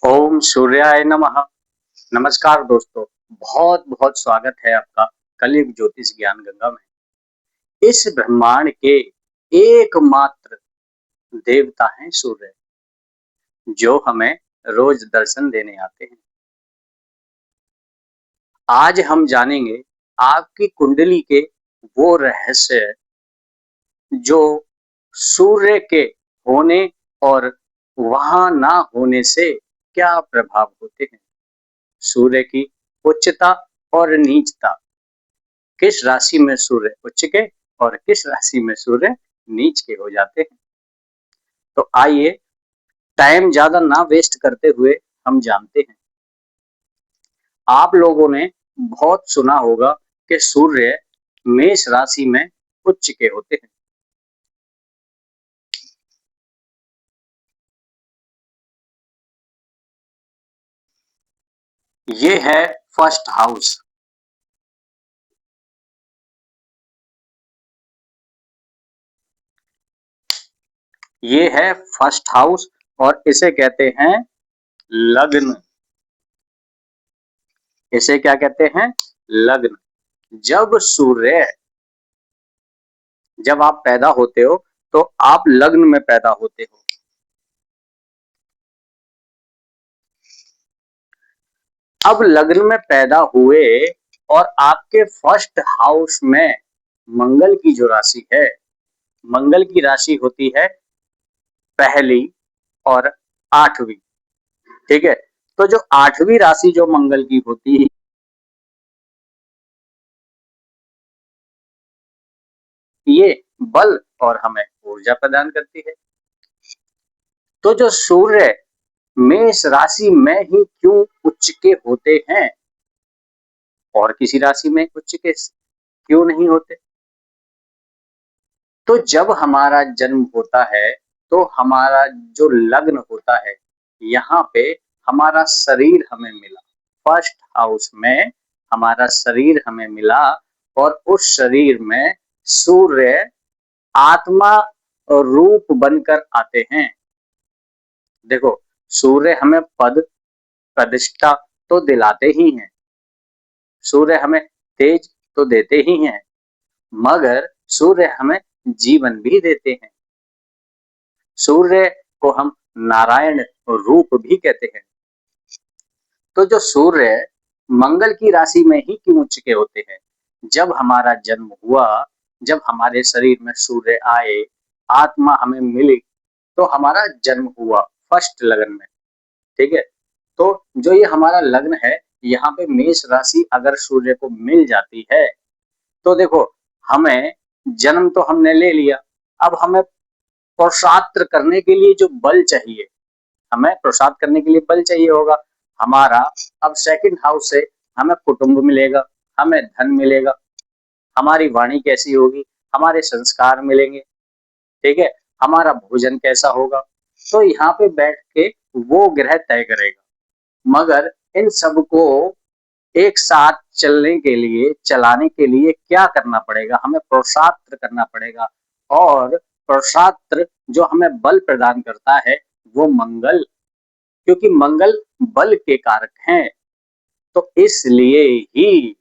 ओम सूर्याय नमः। नमस्कार दोस्तों, बहुत बहुत स्वागत है आपका कलियुग ज्योतिष ज्ञान गंगा में। इस ब्रह्मांड के एकमात्र देवता हैं सूर्य, जो हमें रोज दर्शन देने आते हैं। आज हम जानेंगे आपकी कुंडली के वो रहस्य जो सूर्य के होने और वहां ना होने से क्या प्रभाव होते हैं। सूर्य की उच्चता और नीचता, किस राशि में सूर्य उच्च के और किस राशि में सूर्य नीच के हो जाते हैं। तो आइए टाइम ज्यादा ना वेस्ट करते हुए हम जानते हैं। आप लोगों ने बहुत सुना होगा कि सूर्य मेष राशि में उच्च के होते हैं। ये है फर्स्ट हाउस। ये है फर्स्ट हाउस और इसे कहते हैं लग्न। इसे क्या कहते हैं? लग्न। जब सूर्य जब आप पैदा होते हो तो आप लग्न में पैदा होते हो। अब लग्न में पैदा हुए और आपके फर्स्ट हाउस में मंगल की जो राशि है, मंगल की राशि होती है पहली और आठवीं। ठीक है, तो जो आठवीं राशि जो मंगल की होती है, ये बल और हमें ऊर्जा प्रदान करती है। तो जो सूर्य मेष राशि में ही क्यों उच्च के होते हैं और किसी राशि में उच्च के क्यों नहीं होते? तो जब हमारा जन्म होता है तो हमारा जो लग्न होता है, यहाँ पे हमारा शरीर हमें मिला। फर्स्ट हाउस में हमारा शरीर हमें मिला और उस शरीर में सूर्य आत्मा रूप बनकर आते हैं। देखो, सूर्य हमें पद प्रतिष्ठा तो दिलाते ही हैं, सूर्य हमें तेज तो देते ही हैं, मगर सूर्य हमें जीवन भी देते हैं। सूर्य को हम नारायण रूप भी कहते हैं। तो जो सूर्य मंगल की राशि में ही क्यों उच्च के होते हैं? जब हमारा जन्म हुआ, जब हमारे शरीर में सूर्य आए, आत्मा हमें मिली, तो हमारा जन्म हुआ फर्स्ट लगन में। ठीक है, तो जो ये हमारा लग्न है, यहाँ पे मेष राशि अगर सूर्य को मिल जाती है तो देखो, हमें जन्म तो हमने ले लिया। अब हमें पुरुषार्थ करने के लिए जो बल चाहिए, हमें पुरुषार्थ करने के लिए बल चाहिए होगा हमारा। अब सेकंड हाउस से हमें कुटुंब मिलेगा, हमें धन मिलेगा, हमारी वाणी कैसी होगी, हमारे संस्कार मिलेंगे। ठीक है, हमारा भोजन कैसा होगा, तो यहाँ पे बैठ के वो ग्रह तय करेगा। मगर इन सबको एक साथ चलने के लिए, चलाने के लिए क्या करना पड़ेगा? हमें पुरुषार्थ करना पड़ेगा। और पुरुषार्थ जो हमें बल प्रदान करता है वो मंगल, क्योंकि मंगल बल के कारक हैं। तो इसलिए ही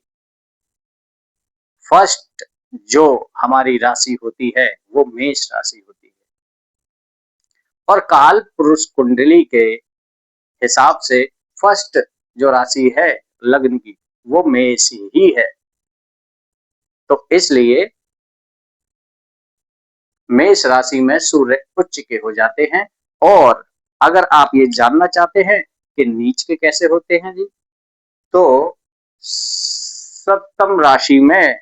फर्स्ट जो हमारी राशि होती है वो मेष राशि होती है। और काल पुरुष कुंडली के हिसाब से फर्स्ट जो राशि है लग्न की, वो मेष ही है। तो इसलिए मेष राशि में सूर्य उच्च के हो जाते हैं। और अगर आप ये जानना चाहते हैं कि नीच के कैसे होते हैं जी, तो सप्तम राशि में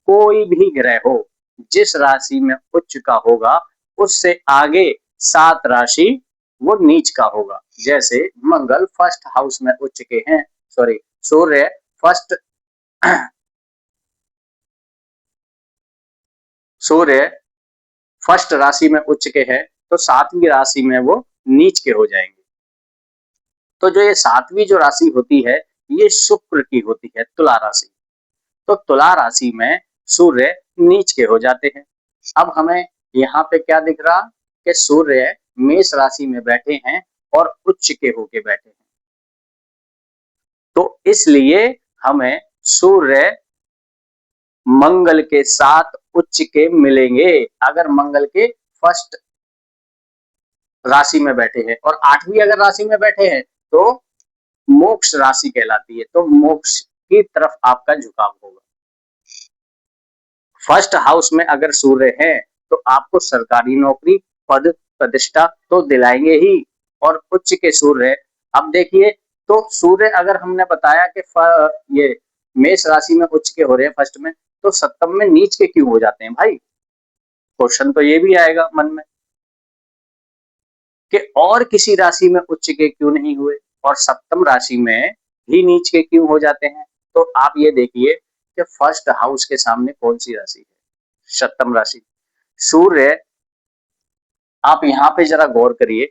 कोई भी ग्रह हो, जिस राशि में उच्च का होगा उससे आगे 7 राशि वो नीच का होगा। जैसे मंगल फर्स्ट हाउस में उच्च के हैं, सॉरी, सूर्य फर्स्ट सूर्य फर्स्ट राशि में उच्च के हैं, तो 7वीं राशि में वो नीच के हो जाएंगे। तो जो ये 7वीं जो राशि होती है, ये शुक्र की होती है, तुला राशि। तो तुला राशि में सूर्य नीच के हो जाते हैं। अब हमें यहाँ पे क्या दिख रहा कि सूर्य मेष राशि में बैठे हैं और उच्च के होके बैठे हैं। तो इसलिए हमें सूर्य मंगल के साथ उच्च के मिलेंगे अगर मंगल के फर्स्ट राशि में बैठे हैं, और 8वीं अगर राशि में बैठे हैं तो मोक्ष राशि कहलाती है, तो मोक्ष की तरफ आपका झुकाव होगा। फर्स्ट हाउस में अगर सूर्य है तो आपको सरकारी नौकरी, पद प्रतिष्ठा तो दिलाएंगे ही, और उच्च के सूर्य, अब देखिए, तो सूर्य अगर हमने बताया कि ये मेष राशि में उच्च के हो रहे हैं फर्स्ट में, तो सप्तम में नीच के क्यों हो जाते हैं भाई? क्वेश्चन तो ये भी आएगा मन में कि और किसी राशि में उच्च के क्यों नहीं हुए और सप्तम राशि में भी नीच के क्यों हो जाते हैं? तो आप ये देखिए कि फर्स्ट हाउस के सामने कौन सी राशि है? सप्तम राशि। सूर्य, आप यहाँ पे जरा गौर करिए,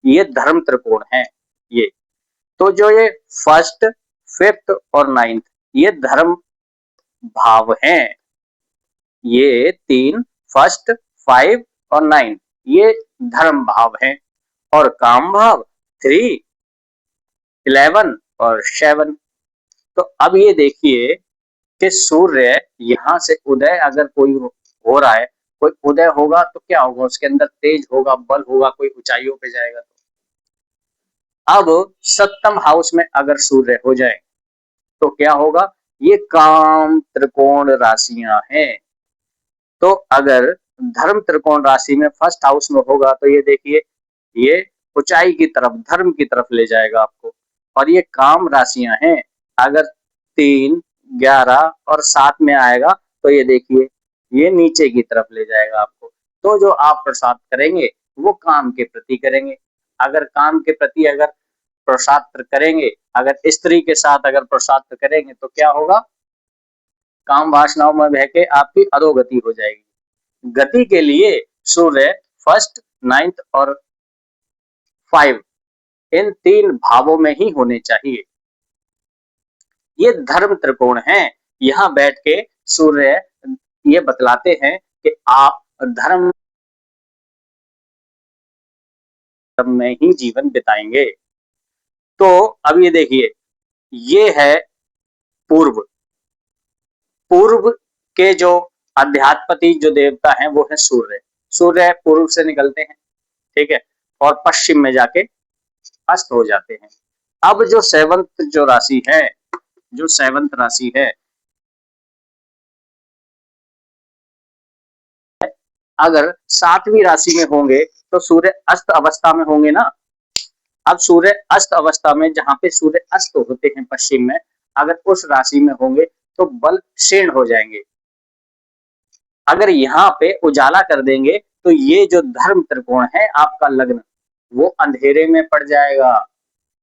ये धर्म त्रिकोण है ये, तो जो ये फर्स्ट, फिफ्थ और नाइन्थ, ये धर्म भाव हैं। ये 3, फर्स्ट, 5 और 9, ये धर्म भाव हैं, और काम भाव 3, 11 और 7। तो अब ये देखिए कि सूर्य यहाँ से उदय अगर कोई हो रहा है, कोई उदय होगा तो क्या होगा? उसके अंदर तेज होगा, बल होगा, कोई ऊंचाइयों पे जाएगा। अब सप्तम हाउस में अगर सूर्य हो जाए तो क्या होगा? ये काम त्रिकोण राशियां हैं। तो अगर धर्म त्रिकोण राशि में फर्स्ट हाउस में होगा तो ये देखिए, ये ऊंचाई की तरफ, धर्म की तरफ ले जाएगा आपको, और ये काम राशियां हैं। अगर 3, 11 और 7 में आएगा तो ये देखिए, ये नीचे की तरफ ले जाएगा आपको। तो जो आप प्रसाद करेंगे वो काम के प्रति करेंगे। अगर काम के प्रति अगर प्रसाद करेंगे, अगर स्त्री के साथ अगर प्रसाद करेंगे तो क्या होगा? काम वासनाओं में बह के आपकी अधोगति हो जाएगी। गति के लिए सूर्य फर्स्ट, नाइन्थ और 5, इन 3 भावों में ही होने चाहिए। ये धर्म त्रिकोण है। यहाँ बैठ के सूर्य ये बतलाते हैं कि आप धर्म में ही जीवन बिताएंगे। तो अब ये देखिए, ये है पूर्व। पूर्व के जो अध्यात्पति जो देवता हैं वो है सूर्य। सूर्य पूर्व से निकलते हैं, ठीक है, और पश्चिम में जाके अस्त हो जाते हैं। अब जो सेवंत जो राशि है, जो सेवंत राशि है, अगर 7वीं राशि में होंगे तो सूर्य अस्त अवस्था में होंगे ना। अब सूर्य अस्त अवस्था में, जहां पे सूर्य अस्त होते हैं पश्चिम में, अगर उस राशि में होंगे तो बल क्षीण हो जाएंगे। अगर यहाँ पे उजाला कर देंगे तो ये जो धर्म त्रिकोण है आपका लग्न, वो अंधेरे में पड़ जाएगा।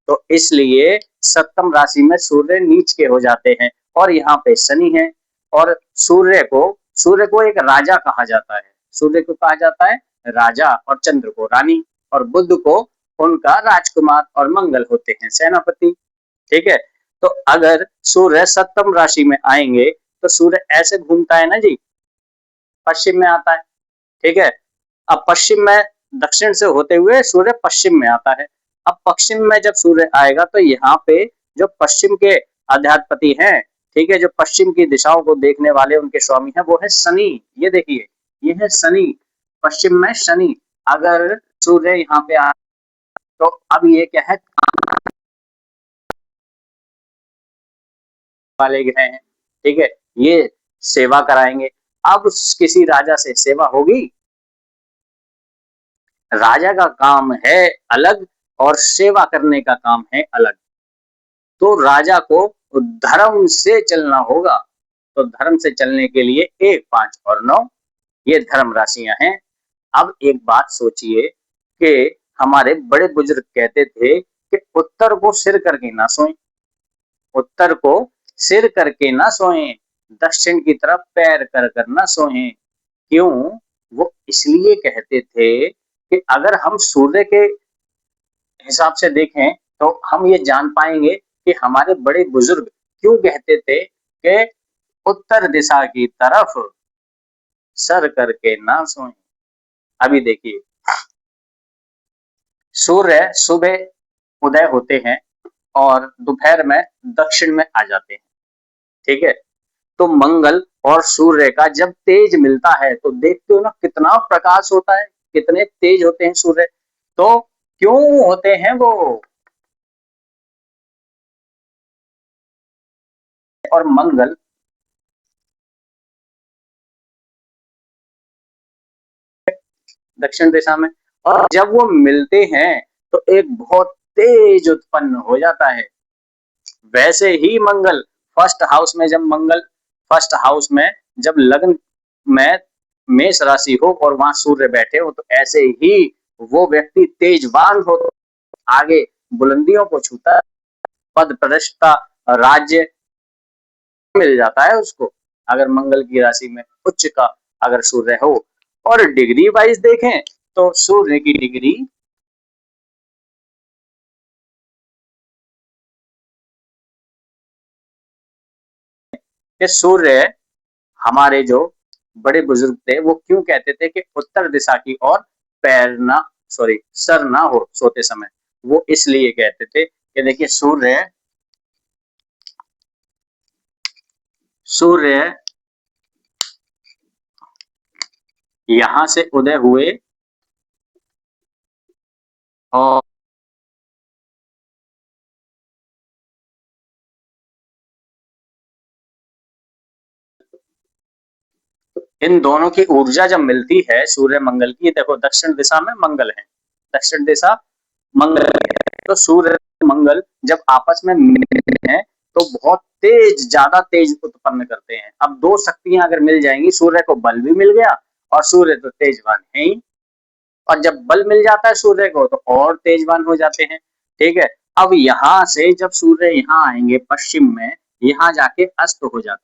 तो इसलिए सप्तम राशि में सूर्य नीच के हो जाते हैं, और यहाँ पे शनि है, और सूर्य को एक राजा कहा जाता है। सूर्य को कहा जाता है राजा, और चंद्र को रानी, और बुध को उनका राजकुमार, और मंगल होते हैं सेनापति। ठीक है, तो अगर सूर्य सप्तम राशि में आएंगे तो सूर्य ऐसे घूमता है ना जी, पश्चिम में आता है। ठीक है, अब पश्चिम में, दक्षिण से होते हुए सूर्य पश्चिम में आता है। अब पश्चिम में जब सूर्य आएगा तो यहाँ पे जो पश्चिम के अध्यात्पति हैं, ठीक है, जो पश्चिम की दिशाओं को देखने वाले उनके स्वामी हैं, वो है शनि। ये देखिए, ये है शनि, पश्चिम में शनि। अगर सूर्य यहाँ पे आ, तो अब ये क्या है, वाले ग्रह हैं, ठीक है, ये सेवा कराएंगे। अब किसी राजा से सेवा होगी? राजा का काम है अलग और सेवा करने का काम है अलग। तो राजा को धर्म से चलना होगा। तो धर्म से चलने के लिए 1, 5 और 9 ये धर्म राशियां हैं। अब एक बात सोचिए कि हमारे बड़े बुजुर्ग कहते थे कि उत्तर को सिर करके ना सोएं, उत्तर को सिर करके ना सोएं, दक्षिण की तरफ पैर कर कर ना सोएं। क्यों? वो इसलिए कहते थे कि अगर हम सूर्य के हिसाब से देखें तो हम ये जान पाएंगे कि हमारे बड़े बुजुर्ग क्यों कहते थे कि उत्तर दिशा की तरफ सर करके ना सोएं। अभी देखिए, सूर्य सुबह उदय होते हैं और दोपहर में दक्षिण में आ जाते हैं। ठीक है, तो मंगल और सूर्य का जब तेज मिलता है तो देखते हो ना कितना प्रकाश होता है, कितने तेज होते हैं सूर्य। तो क्यों होते हैं वो, और मंगल दक्षिण दिशा में, और जब वो मिलते हैं तो एक बहुत तेज उत्पन्न हो जाता है। वैसे ही मंगल फर्स्ट हाउस में जब लग्न में मेष राशि हो और वहां सूर्य बैठे हो तो ऐसे ही वो व्यक्ति तेजवान हो, आगे बुलंदियों को छूता है, पद प्रतिष्ठा राज्य मिल जाता है उसको, अगर मंगल की राशि में उच्च का अगर सूर्य हो। और डिग्री वाइज देखें तो सूर्य की डिग्री, सूर्य हमारे जो बड़े बुजुर्ग थे वो क्यों कहते थे कि उत्तर दिशा की ओर पैर ना सॉरी सर ना हो सोते समय, वो इसलिए कहते थे कि देखिए सूर्य यहाँ से उदय हुए और इन दोनों की ऊर्जा जब मिलती है सूर्य मंगल की, देखो दक्षिण दिशा में मंगल है, दक्षिण दिशा मंगल है, तो सूर्य मंगल जब आपस में मिलते हैं तो बहुत तेज, ज्यादा तेज उत्पन्न करते हैं। अब दो शक्तियां अगर मिल जाएंगी, सूर्य को बल भी मिल गया और सूर्य तो तेजवान है ही, और जब बल मिल जाता है सूर्य को तो और तेजवान हो जाते हैं। ठीक है, अब यहाँ से जब सूर्य यहाँ आएंगे पश्चिम में, यहाँ जाके अस्त हो जाते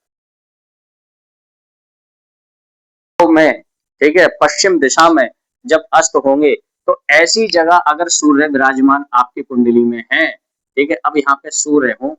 में, ठीक है, पश्चिम दिशा में जब अस्त होंगे तो ऐसी जगह अगर सूर्य विराजमान आपकी कुंडली में है, ठीक है, अब यहाँ पे सूर्य हो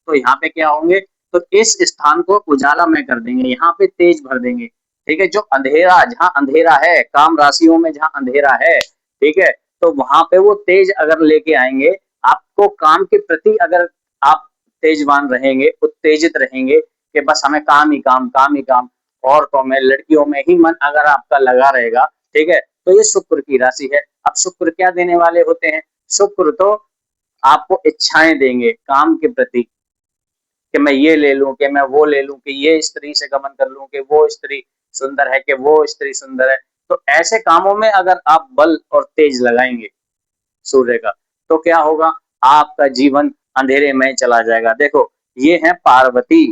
तो यहाँ पे क्या होंगे, तो इस स्थान को उजाला में कर देंगे, यहाँ पे तेज भर देंगे। ठीक है, जो अंधेरा, जहाँ अंधेरा है, काम राशियों में जहाँ अंधेरा है, ठीक है, तो वहां पे वो तेज अगर लेके आएंगे, आपको काम के प्रति अगर आप तेजवान रहेंगे, उत्तेजित रहेंगे कि बस हमें काम ही काम, काम ही काम, औरतों में, लड़कियों में ही मन अगर आपका लगा रहेगा, ठीक है, तो ये शुक्र की राशि है। अब शुक्र क्या देने वाले होते हैं, शुक्र तो आपको इच्छाएं देंगे काम के प्रति, कि मैं ये ले लूं, कि मैं वो ले लूं, कि ये स्त्री से गमन कर लूं, कि वो स्त्री सुंदर है, कि वो स्त्री सुंदर है। तो ऐसे कामों में अगर आप बल और तेज लगाएंगे सूर्य का, तो क्या होगा, आपका जीवन अंधेरे में चला जाएगा। देखो ये है पार्वती,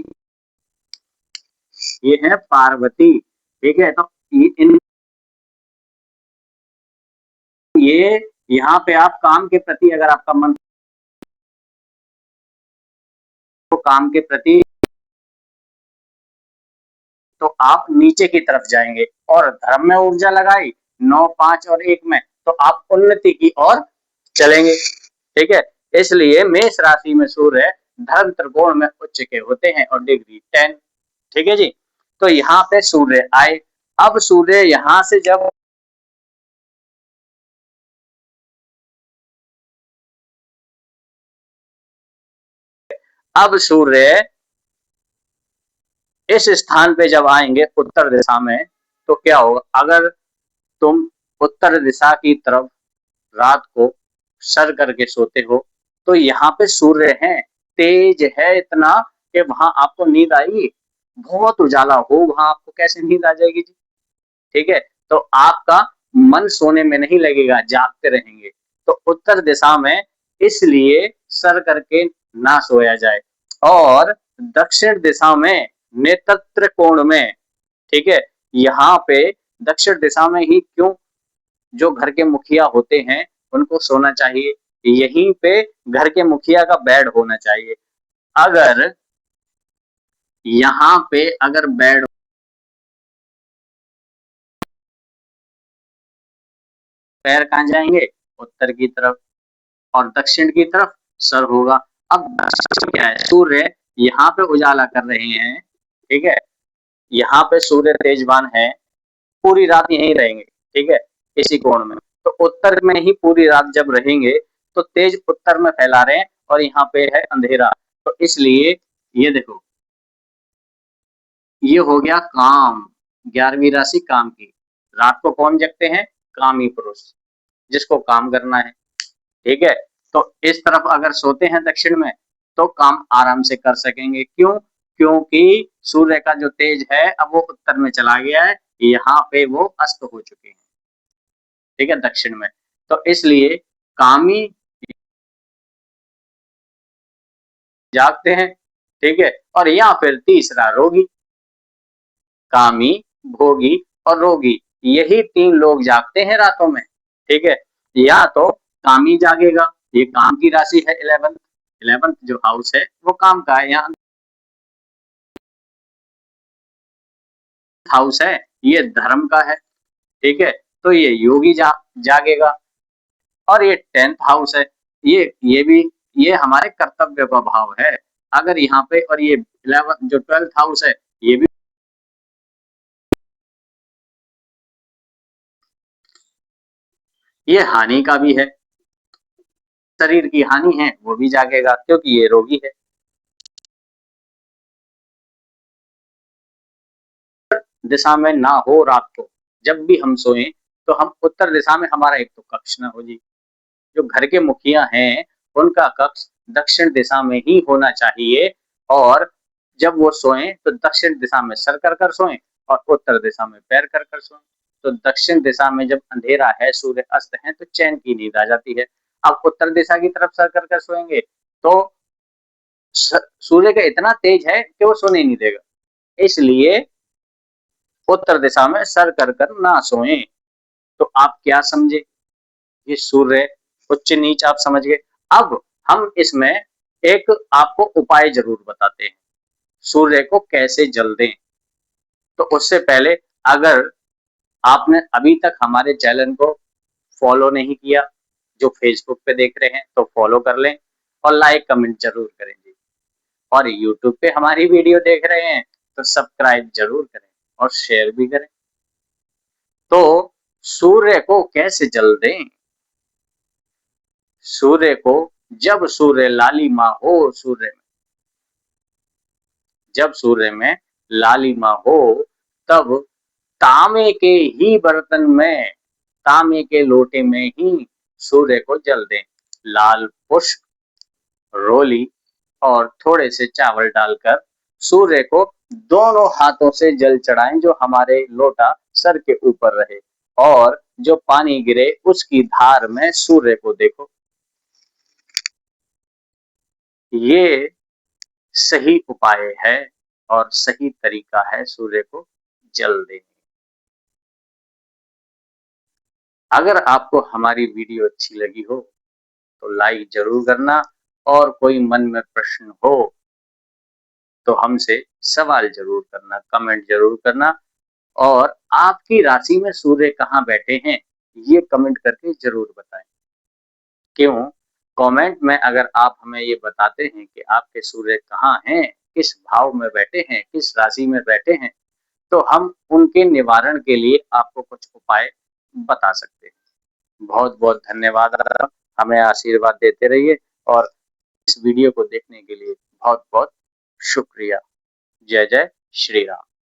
ये है पार्वती, ठीक है, तो ये यहाँ पे आप काम के प्रति अगर आपका मन तो काम के प्रति, तो आप नीचे की तरफ जाएंगे, और धर्म में ऊर्जा लगाई 9, 5 और 1 में, तो आप उन्नति की ओर चलेंगे। ठीक है, इसलिए मेष राशि में सूर्य धर्म त्रिकोण में उच्च के होते हैं और डिग्री 10। ठीक है जी, तो यहाँ पे सूर्य आए, अब सूर्य यहाँ से जब, अब सूर्य इस स्थान पे जब आएंगे उत्तर दिशा में, तो क्या होगा, अगर तुम उत्तर दिशा की तरफ रात को सर करके सोते हो तो यहाँ पे सूर्य है, तेज है इतना कि वहां आपको नींद आएगी, बहुत उजाला हो वहां, आपको कैसे नींद आ जाएगी जी। ठीक है, तो आपका मन सोने में नहीं लगेगा, जागते रहेंगे। तो उत्तर दिशा में इसलिए सर करके ना सोया जाए, और दक्षिण दिशा में नेतृत्व कोण में, ठीक है, यहाँ पे दक्षिण दिशा में ही क्यों, जो घर के मुखिया होते हैं उनको सोना चाहिए, यहीं पे घर के मुखिया का बेड होना चाहिए। अगर यहाँ पे अगर बेड, पैर कहाँ जाएंगे, उत्तर की तरफ, और दक्षिण की तरफ सर होगा। अब दक्षिण क्या है, सूर्य यहाँ पे उजाला कर रहे हैं, ठीक है, यहाँ पे सूर्य तेजवान है, पूरी रात यहीं रहेंगे, ठीक है, इसी कोण में। तो उत्तर में ही पूरी रात जब रहेंगे तो तेज उत्तर में फैला रहे हैं और यहाँ पे है अंधेरा। तो इसलिए ये देखो, ये हो गया काम, 11वीं राशि काम की। रात को कौन जगते हैं? कामी पुरुष, जिसको काम करना है। ठीक है, तो इस तरफ अगर सोते हैं दक्षिण में तो काम आराम से कर सकेंगे। क्यों? क्योंकि सूर्य का जो तेज है अब वो उत्तर में चला गया है, यहाँ पे वो अस्त हो चुके हैं। ठीक है, दक्षिण में। तो इसलिए कामी जागते हैं। ठीक है, और या फिर तीसरा रोगी। कामी, भोगी और रोगी, यही 3 लोग जागते हैं रातों में। ठीक है, या तो कामी जागेगा, ये काम की राशि है 11th। 11th जो हाउस है वो काम का है, यहाँ हाउस है ये धर्म का है। ठीक है, तो ये योगी जागेगा। और ये 10th हाउस है, ये भी ये हमारे कर्तव्य का भाव है। अगर यहाँ पे और ये 11 जो 12th हाउस है ये भी, ये हानि का भी है, शरीर की हानि है वो भी जागेगा क्योंकि ये रोगी है। दिशा में ना हो रात को, जब भी हम सोएं तो हम उत्तर दिशा में, हमारा एक तो कक्ष ना हो जी। जो घर के मुखिया हैं उनका कक्ष दक्षिण दिशा में ही होना चाहिए। और जब वो सोएं तो दक्षिण दिशा में सर कर कर सोएं और उत्तर दिशा में पैर कर कर सोएं। तो दक्षिण दिशा में जब अंधेरा है, सूर्य अस्त है, तो चैन की नींद आ जाती है। अब उत्तर दिशा की तरफ सर कर कर सोएंगे तो सूर्य का इतना तेज है कि वो सोने नहीं देगा। इसलिए उत्तर दिशा में सर कर कर ना सोएं। तो आप क्या समझे? ये सूर्य उच्च नीच आप समझ गए। अब हम इसमें एक आपको उपाय जरूर बताते हैं, सूर्य को कैसे जल दें। तो उससे पहले, अगर आपने अभी तक हमारे चैनल को फॉलो नहीं किया, जो फेसबुक पे देख रहे हैं तो फॉलो कर लें और लाइक कमेंट जरूर करें जी। और यूट्यूब पे हमारी वीडियो देख रहे हैं तो सब्सक्राइब जरूर करें और शेयर भी करें। तो सूर्य को कैसे जल दें? सूर्य को, जब सूर्य लालिमा हो, जब सूर्य में लालिमा हो तब तांबे के ही बर्तन में, तांबे के लोटे में ही सूर्य को जल दें। लाल पुष्प, रोली और थोड़े से चावल डालकर सूर्य को दोनों हाथों से जल चढ़ाएं, जो हमारे लोटा सर के ऊपर रहे, और जो पानी गिरे उसकी धार में सूर्य को देखो। ये सही उपाय है और सही तरीका है सूर्य को जल देने। अगर आपको हमारी वीडियो अच्छी लगी हो तो लाइक जरूर करना, और कोई मन में प्रश्न हो तो हमसे सवाल जरूर करना, कमेंट जरूर करना। और आपकी राशि में सूर्य कहाँ बैठे हैं ये कमेंट करके जरूर बताएं। क्यों? कमेंट में अगर आप हमें ये बताते हैं कि आपके सूर्य कहाँ हैं, किस भाव में बैठे हैं, किस राशि में बैठे हैं, तो हम उनके निवारण के लिए आपको कुछ उपाय बता सकते हैं। बहुत बहुत धन्यवाद। हमें आशीर्वाद देते रहिए और इस वीडियो को देखने के लिए बहुत बहुत शुक्रिया। जय जय श्री राम।